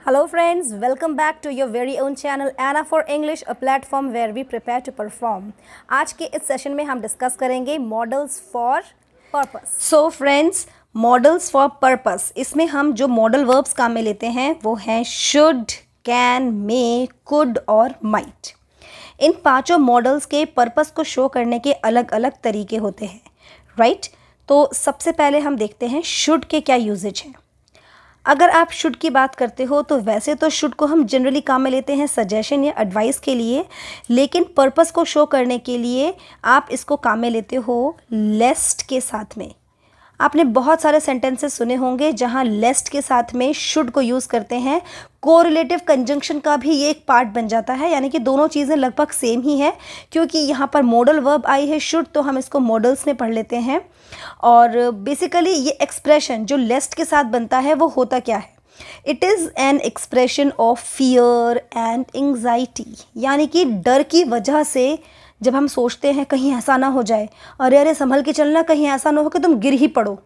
Hello friends, welcome back to your very own channel Anna for English, a platform where we prepare to perform. आज के इस session में हम discuss करेंगे models for purpose. So friends, models for purpose, इसमें हम जो modal verbs काम में लेते हैं वो हैं शुड, कैन, मे, कुड और माइट। इन पांचों मॉडल्स के पर्पस को शो करने के अलग अलग तरीके होते हैं, राइट? तो सबसे पहले हम देखते हैं शुड के क्या यूजेज हैं। अगर आप शुड की बात करते हो तो वैसे तो शुड को हम जनरली काम में लेते हैं सजेशन या एडवाइस के लिए, लेकिन पर्पस को शो करने के लिए आप इसको काम में लेते हो लेस्ट के साथ में। आपने बहुत सारे सेंटेंसेस सुने होंगे जहां लेस्ट के साथ में शुड को यूज़ करते हैं। कोरिलेटिव कंजंक्शन का भी ये एक पार्ट बन जाता है, यानी कि दोनों चीज़ें लगभग सेम ही है। क्योंकि यहाँ पर मॉडल वर्ब आई है शुड, तो हम इसको मॉडल्स में पढ़ लेते हैं। और बेसिकली ये एक्सप्रेशन जो लेस्ट के साथ बनता है वो होता क्या है? It is an expression of fear and anxiety, यानी कि डर की वजह से जब हम सोचते हैं कहीं ऐसा ना हो जाए, अरे अरे संभल के चलना, कहीं ऐसा ना हो कि तुम गिर ही पड़ो।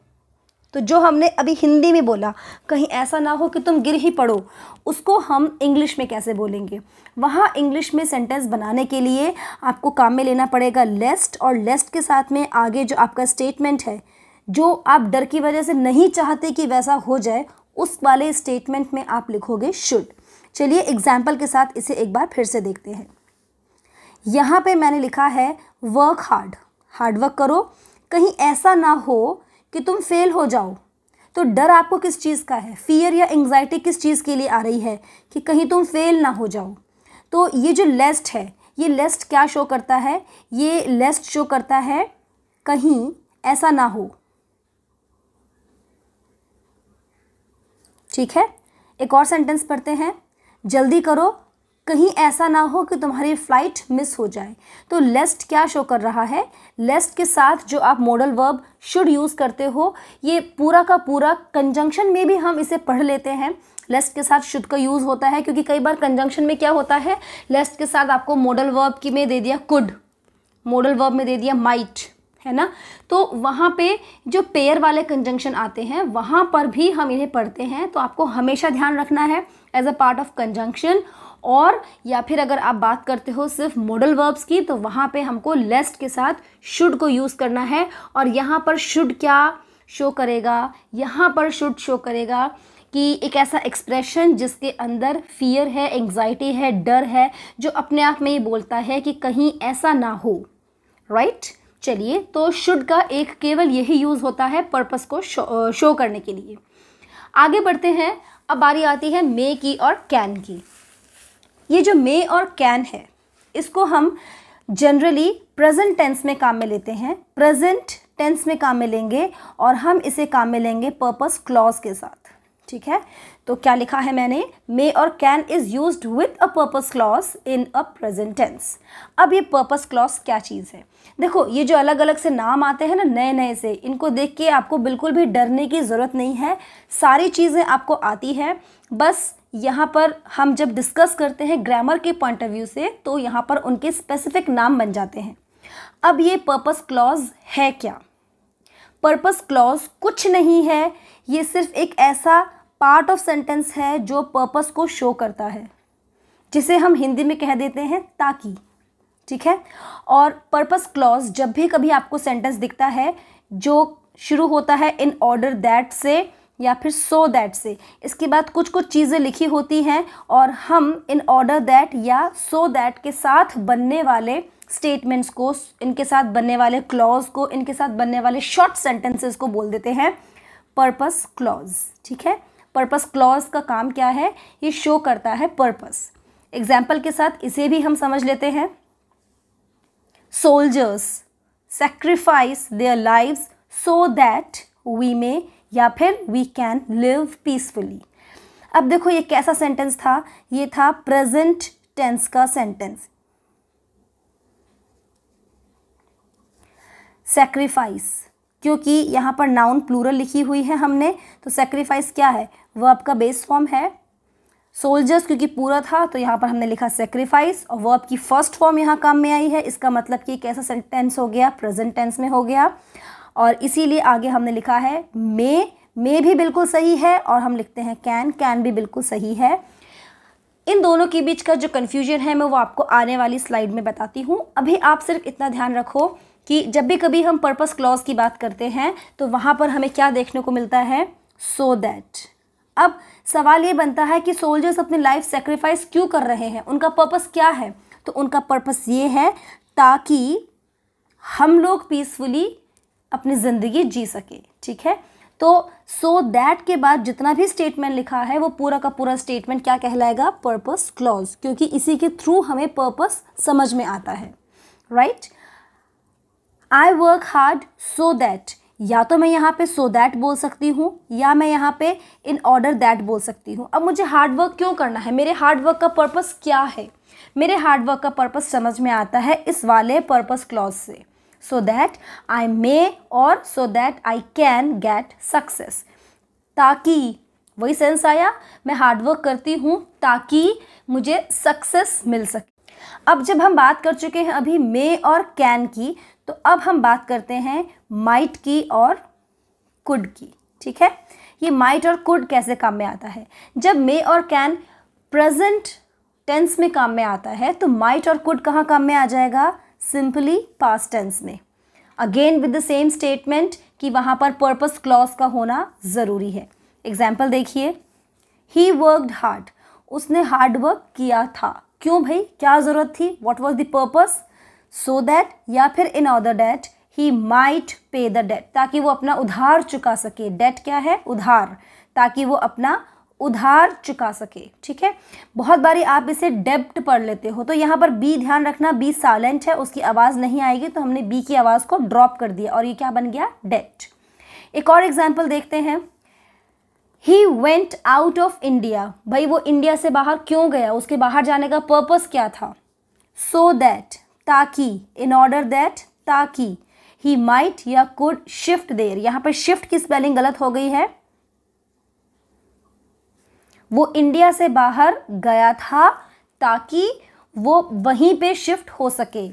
तो जो हमने अभी हिंदी में बोला कहीं ऐसा ना हो कि तुम गिर ही पड़ो, उसको हम इंग्लिश में कैसे बोलेंगे? वहाँ इंग्लिश में सेंटेंस बनाने के लिए आपको काम में लेना पड़ेगा लेस्ट, और लेस्ट के साथ में आगे जो आपका स्टेटमेंट है, जो आप डर की वजह से नहीं चाहते कि वैसा हो जाए, उस वाले स्टेटमेंट में आप लिखोगे शुड। चलिए एग्जाम्पल के साथ इसे एक बार फिर से देखते हैं। यहाँ पे मैंने लिखा है वर्क हार्ड, हार्ड वर्क करो, कहीं ऐसा ना हो कि तुम फेल हो जाओ। तो डर आपको किस चीज़ का है? फियर या एंग्जाइटी किस चीज़ के लिए आ रही है? कि कहीं तुम फेल ना हो जाओ। तो ये जो लेस्ट है, ये लेस्ट क्या शो करता है? ये लेस्ट शो करता है कहीं ऐसा ना हो। ठीक है, एक और सेंटेंस पढ़ते हैं। जल्दी करो, कहीं ऐसा ना हो कि तुम्हारी फ्लाइट मिस हो जाए। तो लेस्ट क्या शो कर रहा है? लेस्ट के साथ जो आप मॉडल वर्ब शुड यूज़ करते हो, ये पूरा का पूरा कंजंक्शन में भी हम इसे पढ़ लेते हैं। लेस्ट के साथ शुड का यूज़ होता है क्योंकि कई बार कंजंक्शन में क्या होता है, लेस्ट के साथ आपको मॉडल वर्ब की में दे दिया कुड, मॉडल वर्ब में दे दिया माइट, है ना? तो वहाँ पे जो पेयर वाले कंजंक्शन आते हैं वहाँ पर भी हम इन्हें पढ़ते हैं। तो आपको हमेशा ध्यान रखना है as a part of conjunction. और या फिर अगर आप बात करते हो सिर्फ मॉडल वर्ब्स की, तो वहाँ पे हमको लेस्ट के साथ शुड को यूज़ करना है। और यहाँ पर शुड क्या शो करेगा? यहाँ पर शुड शो करेगा कि एक ऐसा एक्सप्रेशन जिसके अंदर फियर है, एंग्जाइटी है, डर है, जो अपने आप में ये बोलता है कि कहीं ऐसा ना हो, राइट? चलिए, तो शुड का एक केवल यही यूज़ होता है पर्पस को शो करने के लिए। आगे बढ़ते हैं। अब बारी आती है मे की और कैन की। ये जो मे और कैन है, इसको हम जनरली प्रेजेंट टेंस में काम में लेते हैं। प्रेजेंट टेंस में काम में लेंगे और हम इसे काम में लेंगे पर्पस क्लॉज के साथ। ठीक है, तो क्या लिखा है मैंने? मे और can is used with a purpose clause in a present tense. अब ये पर्पस क्लॉज क्या चीज़ है? देखो, ये जो अलग अलग से नाम आते हैं ना नए नए से, इनको देख के आपको बिल्कुल भी डरने की ज़रूरत नहीं है। सारी चीज़ें आपको आती है। बस यहाँ पर हम जब डिस्कस करते हैं ग्रामर के पॉइंट ऑफ व्यू से, तो यहाँ पर उनके स्पेसिफिक नाम बन जाते हैं। अब ये पर्पस क्लॉज है क्या? पर्पस क्लॉज कुछ नहीं है, ये सिर्फ एक ऐसा पार्ट ऑफ सेंटेंस है जो पर्पस को शो करता है, जिसे हम हिंदी में कह देते हैं ताकि। ठीक है, और पर्पस क्लॉज जब भी कभी आपको सेंटेंस दिखता है जो शुरू होता है इन ऑर्डर दैट से या फिर सो दैट से, इसके बाद कुछ कुछ चीज़ें लिखी होती हैं और हम इन ऑर्डर दैट या सो दैट के साथ बनने वाले स्टेटमेंट्स को, इनके साथ बनने वाले क्लॉज को, इनके साथ बनने वाले शॉर्ट सेंटेंसेस को बोल देते हैं पर्पस क्लॉज। ठीक है, पर्पस क्लॉज का काम क्या है? ये शो करता है पर्पस। एग्जाम्पल के साथ इसे भी हम समझ लेते हैं। Soldiers sacrifice their lives so that we may, या फिर वी कैन लिव पीसफुली। अब देखो ये कैसा सेंटेंस था? ये था प्रेजेंट टेंस का सेंटेंस। सैक्रिफाइस, क्योंकि यहाँ पर नाउन प्लूरल लिखी हुई है हमने, तो सैक्रिफाइस क्या है? वर्ब का बेस फॉर्म है। सोल्जर्स क्योंकि पूरा था तो यहाँ पर हमने लिखा सैक्रिफाइस, और वर्ब की फर्स्ट फॉर्म यहाँ काम में आई है। इसका मतलब कि कैसा सेंटेंस हो गया? प्रेजेंट टेंस में हो गया। और इसीलिए आगे हमने लिखा है मे मे भी बिल्कुल सही है और हम लिखते हैं कैन भी बिल्कुल सही है। इन दोनों के बीच का जो कन्फ्यूजन है मैं वो आपको आने वाली स्लाइड में बताती हूँ। अभी आप सिर्फ इतना ध्यान रखो कि जब भी कभी हम पर्पस क्लॉज की बात करते हैं तो वहाँ पर हमें क्या देखने को मिलता है, सो दैट। अब सवाल ये बनता है कि सोल्जर्स अपनी लाइफ सेक्रीफाइस क्यों कर रहे हैं, उनका पर्पस क्या है। तो उनका पर्पस ये है ताकि हम लोग पीसफुली अपनी ज़िंदगी जी सके। ठीक है, तो सो दैट के बाद जितना भी स्टेटमेंट लिखा है वो पूरा का पूरा स्टेटमेंट क्या कहलाएगा, पर्पस क्लॉज, क्योंकि इसी के थ्रू हमें पर्पस समझ में आता है। Right, I work hard so that, या तो मैं यहाँ पे सो दैट बोल सकती हूँ या मैं यहाँ पे इन ऑर्डर दैट बोल सकती हूँ। अब मुझे हार्ड वर्क क्यों करना है, मेरे हार्ड वर्क का पर्पस क्या है, मेरे हार्ड वर्क का पर्पस समझ में आता है इस वाले पर्पस क्लॉज से, सो दैट आई मे और so that I can get success. ताकि, वही सेंस आया, मैं हार्ड वर्क करती हूँ ताकि मुझे सक्सेस मिल सके। अब जब हम बात कर चुके हैं अभी मे और कैन की, तो अब हम बात करते हैं माइट की और कुड की। ठीक है, ये माइट और कुड कैसे काम में आता है। जब मे और कैन प्रेजेंट टेंस में काम में आता है तो माइट और कुड कहाँ काम में आ जाएगा, सिंपली पास्ट टेंस में। Again with the same statement कि वहाँ पर पर्पस क्लॉज का होना ज़रूरी है। एग्जाम्पल देखिए, ही वर्कड हार्ड, उसने हार्ड वर्क किया था। क्यों भाई, क्या ज़रूरत थी, what was the purpose, so that, या फिर in order that he might पे द डेट, ताकि वो अपना उधार चुका सके। डेट क्या है, उधार, ताकि वो अपना उधार चुका सके। ठीक है, बहुत बारी आप इसे डेब्ट पढ़ लेते हो, तो यहाँ पर बी ध्यान रखना, बी साइलेंट है, उसकी आवाज़ नहीं आएगी, तो हमने बी की आवाज़ को ड्रॉप कर दिया और ये क्या बन गया, डेट। एक और एग्जाम्पल देखते हैं, he went out of India, भाई वो इंडिया से बाहर क्यों गया, उसके बाहर जाने का पर्पस क्या था, सो दैट, ताकि, इन ऑर्डर दैट, ताकि, ही माइट या कुड शिफ्ट देयर, यहाँ पर शिफ्ट की स्पेलिंग गलत हो गई है, वो इंडिया से बाहर गया था ताकि वो वहीं पे शिफ्ट हो सके,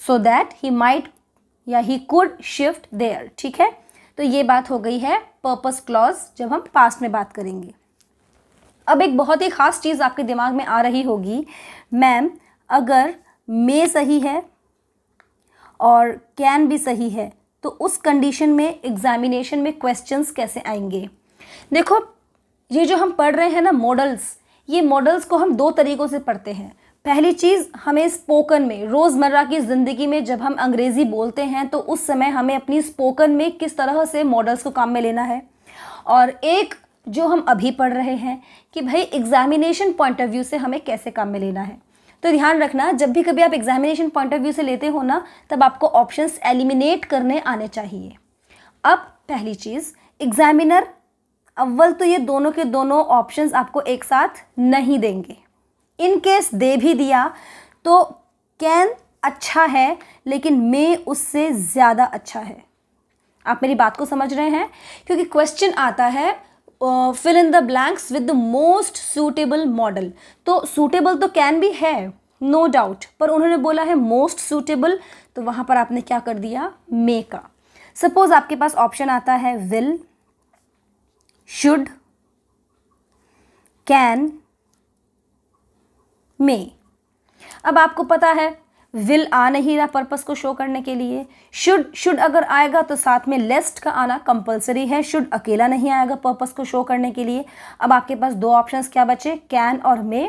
सो दैट ही माइट या ही कुड शिफ्ट देयर। ठीक है, तो ये बात हो गई है पर्पस क्लॉज जब हम पास्ट में बात करेंगे। अब एक बहुत ही खास चीज़ आपके दिमाग में आ रही होगी, मैम अगर मे सही है और कैन भी सही है तो उस कंडीशन में एग्जामिनेशन में क्वेश्चंस कैसे आएंगे। देखो, ये जो हम पढ़ रहे हैं ना मॉडल्स, ये मॉडल्स को हम दो तरीक़ों से पढ़ते हैं। पहली चीज़, हमें स्पोकन में, रोज़मर्रा की ज़िंदगी में जब हम अंग्रेज़ी बोलते हैं तो उस समय हमें अपनी स्पोकन में किस तरह से मॉडल्स को काम में लेना है। और एक जो हम अभी पढ़ रहे हैं कि भाई एग्जामिनेशन पॉइंट ऑफ व्यू से हमें कैसे काम में लेना है। तो ध्यान रखना, जब भी कभी आप एग्जामिनेशन पॉइंट ऑफ व्यू से लेते हो ना, तब आपको ऑप्शंस एलिमिनेट करने आने चाहिए। अब पहली चीज़, एग्जामिनर अव्वल तो ये दोनों के दोनों ऑप्शंस आपको एक साथ नहीं देंगे। इन केस दे भी दिया तो कैन अच्छा है लेकिन मे उससे ज़्यादा अच्छा है। आप मेरी बात को समझ रहे हैं, क्योंकि क्वेश्चन आता है fill in the blanks with the most suitable modal. तो सूटेबल तो कैन भी है, नो डाउट, पर उन्होंने बोला है मोस्ट सूटेबल, तो वहाँ पर आपने क्या कर दिया, मे का। सपोज आपके पास ऑप्शन आता है विल, शुड, कैन, मे। अब आपको पता है विल आ नहीं रहा पर्पस को शो करने के लिए, शुड अगर आएगा तो साथ में लेस्ट का आना कंपलसरी है, शुड अकेला नहीं आएगा पर्पस को शो करने के लिए। अब आपके पास दो ऑप्शंस क्या बचे, कैन और मे।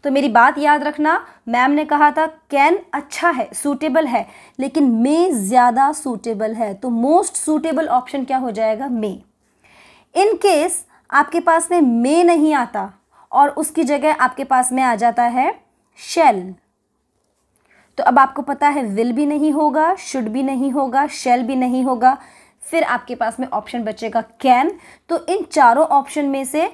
तो मेरी बात याद रखना, मैम ने कहा था कैन अच्छा है, सूटेबल है, लेकिन मे ज़्यादा सूटेबल है, तो मोस्ट सूटेबल ऑप्शन क्या हो जाएगा, मे। इन केस आपके पास में मे नहीं आता और उसकी जगह आपके पास में आ जाता है शैल, तो अब आपको पता है विल भी नहीं होगा, शुड भी नहीं होगा, शैल भी नहीं होगा, फिर आपके पास में ऑप्शन बचेगा कैन। तो इन चारों ऑप्शन में से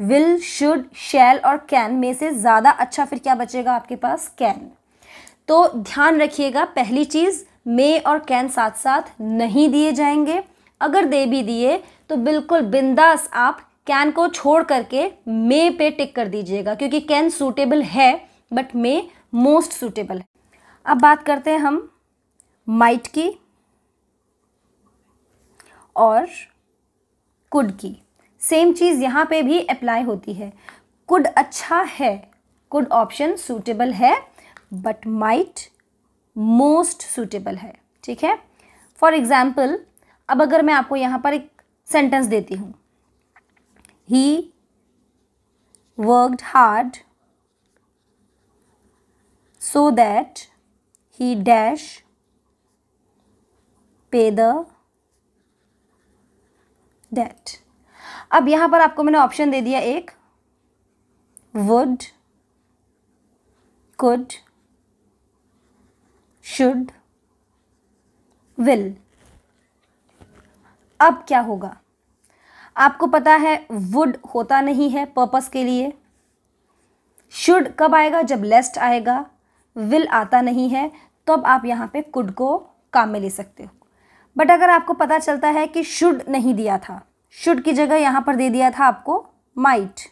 विल, शुड, शैल और कैन में से ज़्यादा अच्छा फिर क्या बचेगा आपके पास, कैन। तो ध्यान रखिएगा, पहली चीज़ मे और कैन साथ साथ नहीं दिए जाएंगे। अगर दे भी दिए तो बिल्कुल बिंदास आप कैन को छोड़ करके मे पे टिक कर दीजिएगा, क्योंकि कैन सूटेबल है बट मे मोस्ट सूटेबल है। अब बात करते हैं हम माइट की और कुड की। सेम चीज़ यहाँ पे भी अप्लाई होती है। कुड अच्छा है, कुड ऑप्शन सूटेबल है, बट माइट मोस्ट सूटेबल है। ठीक है, फॉर एग्जाम्पल अब अगर मैं आपको यहाँ पर एक सेंटेंस देती हूँ, he worked hard so that he dash pay the debt। अब यहाँ पर आपको मैंने ऑप्शन दे दिया एक, would, could, should, will। अब क्या होगा, आपको पता है would होता नहीं है पर्पस के लिए, should कब आएगा, जब लेस्ट आएगा, will आता नहीं है, तो अब आप यहाँ पे could को काम में ले सकते हो। बट अगर आपको पता चलता है कि should नहीं दिया था, should की जगह यहाँ पर दे दिया था आपको might,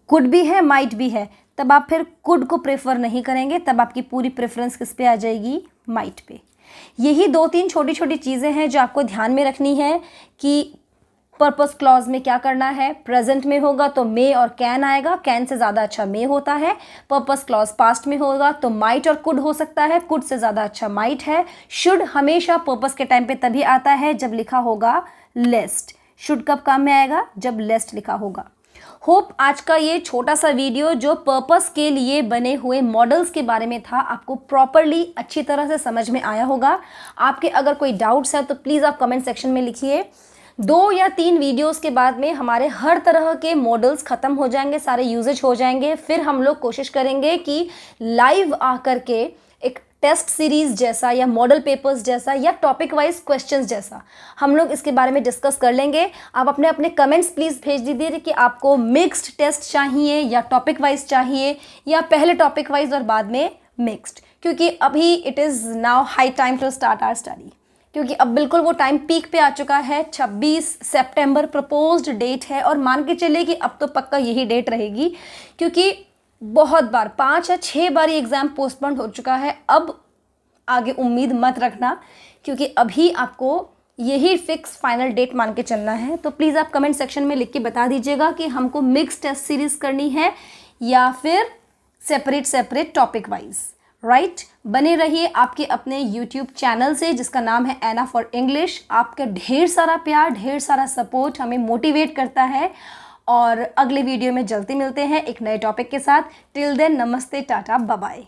could भी है might भी है, तब आप फिर could को प्रेफर नहीं करेंगे, तब आपकी पूरी प्रेफरेंस किस पे आ जाएगी, might पे। यही 2-3 छोटी छोटी चीज़ें हैं जो आपको ध्यान में रखनी है कि पर्पस क्लॉज में क्या करना है। प्रेजेंट में होगा तो मे और कैन आएगा, कैन से ज़्यादा अच्छा मे होता है। पर्पस क्लॉज पास्ट में होगा तो माइट और कुड हो सकता है, कुड से ज़्यादा अच्छा माइट है। शुड हमेशा पर्पस के टाइम पे तभी आता है जब लिखा होगा लेस्ट। शुड कब काम में आएगा, जब लेस्ट लिखा होगा। होप आज का ये छोटा सा वीडियो जो पर्पस के लिए बने हुए मॉडल्स के बारे में था, आपको प्रॉपरली अच्छी तरह से समझ में आया होगा। आपके अगर कोई डाउट्स है तो प्लीज़ आप कमेंट सेक्शन में लिखिए। 2 या 3 वीडियोस के बाद में हमारे हर तरह के मॉडल्स ख़त्म हो जाएंगे, सारे यूजेज हो जाएंगे। फिर हम लोग कोशिश करेंगे कि लाइव आकर के एक टेस्ट सीरीज़ जैसा या मॉडल पेपर्स जैसा या टॉपिक वाइज क्वेश्चंस जैसा हम लोग इसके बारे में डिस्कस कर लेंगे। आप अपने अपने कमेंट्स प्लीज़ भेज दीजिए कि आपको मिक्स्ड टेस्ट चाहिए या टॉपिक वाइज चाहिए या पहले टॉपिक वाइज और बाद में मिक्स्ड, क्योंकि अभी it is now high time to start our study, क्योंकि अब बिल्कुल वो टाइम पीक पे आ चुका है। 26 सितंबर प्रपोज्ड डेट है और मान के चलिए कि अब तो पक्का यही डेट रहेगी, क्योंकि बहुत बार 5 या 6 बार ये एग्ज़ाम पोस्टपोन हो चुका है। अब आगे उम्मीद मत रखना, क्योंकि अभी आपको यही फिक्स फाइनल डेट मान के चलना है। तो प्लीज़ आप कमेंट सेक्शन में लिख के बता दीजिएगा कि हमको मिक्स टेस्ट सीरीज़ करनी है या फिर सेपरेट टॉपिक वाइज। राइट, बने रहिए आपके अपने यूट्यूब चैनल से जिसका नाम है एना फॉर इंग्लिश। आपका ढेर सारा प्यार, ढेर सारा सपोर्ट हमें मोटिवेट करता है। और अगले वीडियो में जल्दी मिलते हैं एक नए टॉपिक के साथ। टिल देन, नमस्ते, टाटा, बाय बाय।